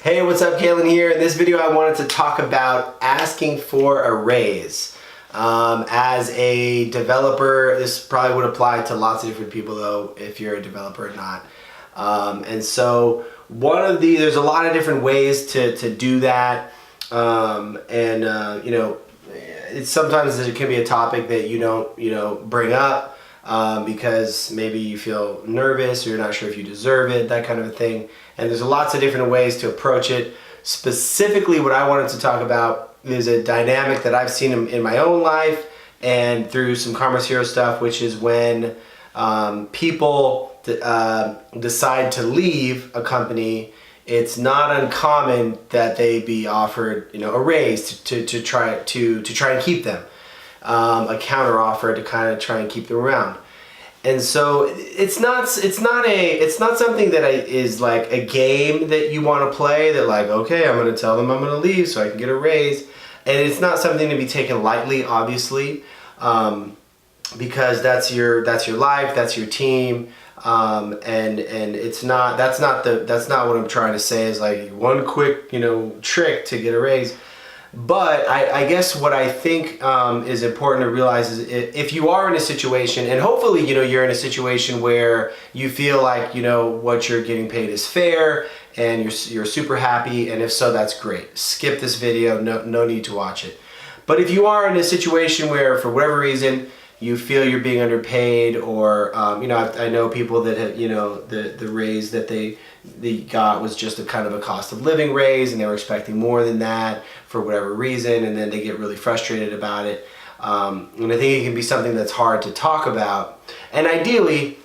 Hey, what's up? Kalen here. In this video I wanted to talk about asking for a raise. As a developer, this probably would apply to lots of different people though, if you're a developer or not. And so there's a lot of different ways to do that. Sometimes it can be a topic that you don't, bring up because maybe you feel nervous or you're not sure if you deserve it, that kind of a thing. And there's lots of different ways to approach it. Specifically, what I wanted to talk about is a dynamic that I've seen in my own life and through some Commerce Hero stuff, which is when people decide to leave a company. It's not uncommon that they be offered, a raise to try and keep them, a counter offer to kind of try and keep them around. And so it's not something that is like a game that you want to play, that like, okay, I'm going to tell them I'm going to leave so I can get a raise. And it's not something to be taken lightly, obviously, because that's your life, that's your team. And that's not what I'm trying to say is like one quick, trick to get a raise. But I guess what I think is important to realize is if you are in a situation, and hopefully, you're in a situation where you feel like, what you're getting paid is fair and you're super happy. And if so, that's great. Skip this video. No need to watch it. But if you are in a situation where for whatever reason, you feel you're being underpaid, or I know people that have, the raise that they got was just a kind of a cost of living raise, and they were expecting more than that for whatever reason, and then they get really frustrated about it. And I think it can be something that's hard to talk about. And ideally,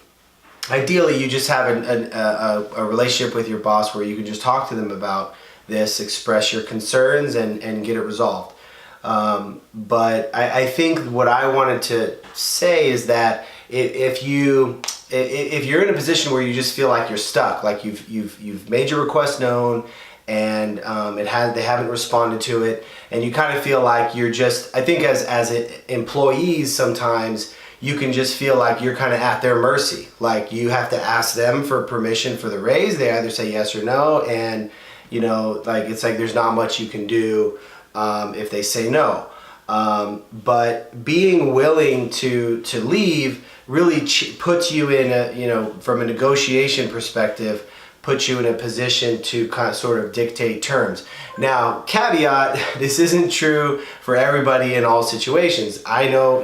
you just have a relationship with your boss where you can just talk to them about this, express your concerns, and get it resolved. But I think what I wanted to say is that if you're in a position where you just feel like you're stuck, like you've made your request known and they haven't responded to it, and you kind of feel like you're just, I think as employees sometimes you can just feel like you're kind of at their mercy. Like you have to ask them for permission for the raise. They either say yes or no, and it's like there's not much you can do if they say no. But being willing to leave really puts you in from a negotiation perspective, puts you in a position to sort of dictate terms. Now, caveat, this isn't true for everybody in all situations. I know,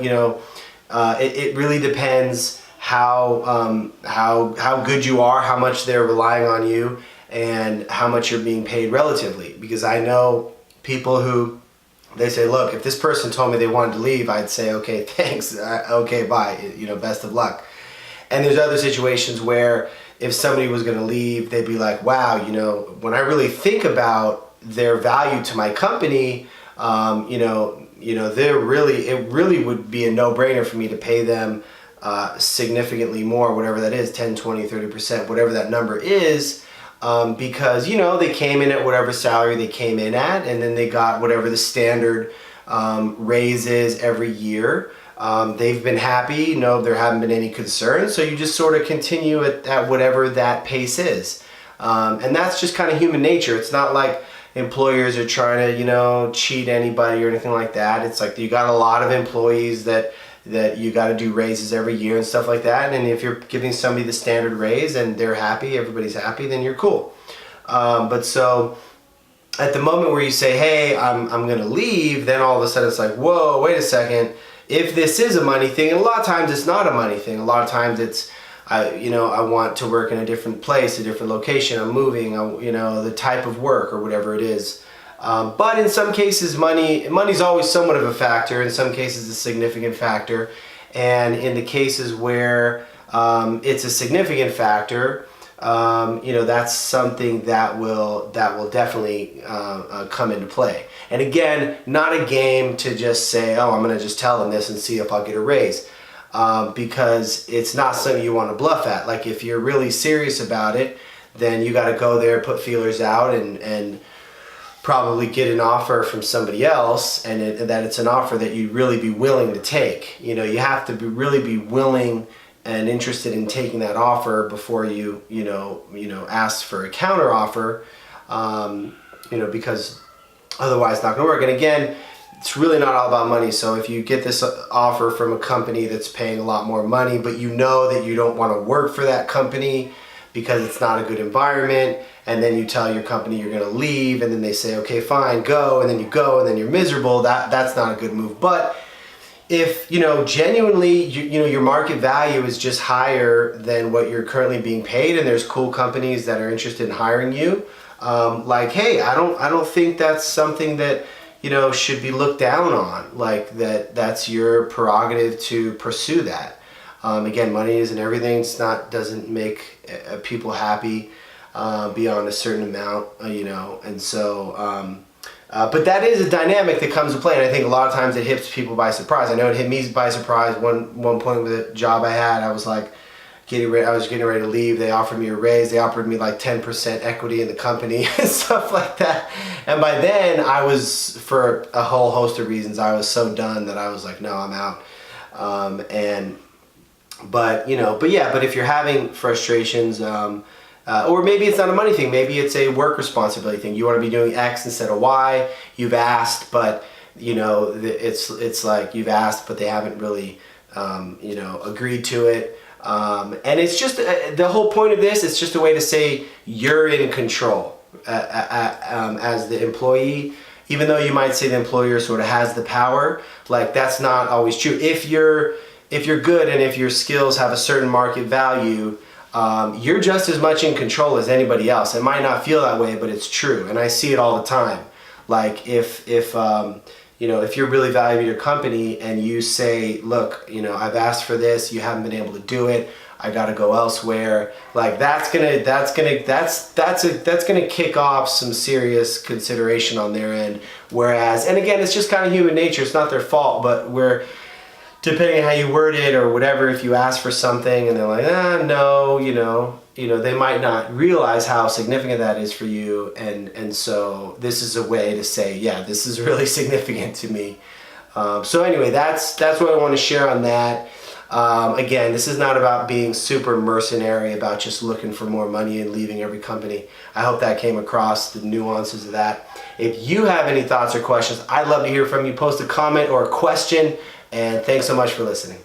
it really depends how good you are, how much they're relying on you, and how much you're being paid relatively. Because I know people who, they say, look, if this person told me they wanted to leave, I'd say, okay, thanks, okay, bye, best of luck. And there's other situations where if somebody was going to leave, they'd be like, wow, when I really think about their value to my company, it really would be a no-brainer for me to pay them significantly more, whatever that is, 10, 20, 30%, whatever that number is. Because they came in at whatever salary they came in at, and then they got whatever the standard raise is every year. They've been happy, there haven't been any concerns, so you just sort of continue at whatever that pace is. And that's just kind of human nature. It's not like employers are trying to cheat anybody or anything like that. It's like you got a lot of employees that you got to do raises every year and stuff like that. And if you're giving somebody the standard raise and they're happy, everybody's happy, then you're cool. But so at the moment where you say, hey, I'm going to leave, then all of a sudden it's like, whoa, wait a second. If this is a money thing, and a lot of times it's not a money thing. A lot of times it's, I want to work in a different place, a different location. I'm moving, the type of work or whatever it is. But in some cases, money's always somewhat of a factor. In some cases, a significant factor. And in the cases where it's a significant factor, that's something that will definitely come into play. And again, not a game to just say, oh, I'm going to just tell them this and see if I'll get a raise. Because it's not something you want to bluff at. Like if you're really serious about it, then you got to go there, put feelers out, and probably get an offer from somebody else, and that it's an offer that you'd really be willing to take. You have to really be willing and interested in taking that offer before you ask for a counter offer. because otherwise it's not going to work. And again, it's really not all about money. So if you get this offer from a company that's paying a lot more money, but you know that you don't want to work for that company because it's not a good environment, and then you tell your company you're going to leave, and then they say, okay, fine, go, and then you go, and then you're miserable, that's not a good move. But if genuinely your market value is just higher than what you're currently being paid, and there's cool companies that are interested in hiring you, hey, I don't think that's something that should be looked down on. Like that's your prerogative to pursue that. Again, money isn't everything. Doesn't make people happy beyond a certain amount, and so. But that is a dynamic that comes to play, and I think a lot of times it hits people by surprise. I know it hit me by surprise. One point with a job I had, I was like getting ready to leave. They offered me a raise. They offered me like 10% equity in the company and stuff like that. And by then, I was, for a whole host of reasons, I was so done that I was like, no, I'm out. But if you're having frustrations. Or maybe it's not a money thing. Maybe it's a work responsibility thing. You want to be doing X instead of Y. You've asked, but it's like you've asked, but they haven't really agreed to it. And it's just the whole point of this. It's just a way to say you're in control as the employee. Even though you might say the employer sort of has the power, like that's not always true. If you're good and if your skills have a certain market value. You're just as much in control as anybody else. It might not feel that way, but it's true, and I see it all the time. Like if you're really valuing your company and you say, look, I've asked for this, you haven't been able to do it, I got to go elsewhere. Like that's gonna kick off some serious consideration on their end. Whereas, and again, it's just kind of human nature. It's not their fault, but depending on how you word it or whatever, if you ask for something and they're like, no, they might not realize how significant that is for you. And so this is a way to say, yeah, this is really significant to me. So anyway, that's what I want to share on that. Again, this is not about being super mercenary, about just looking for more money and leaving every company. I hope that came across, the nuances of that. If you have any thoughts or questions, I'd love to hear from you. Post a comment or a question. And thanks so much for listening.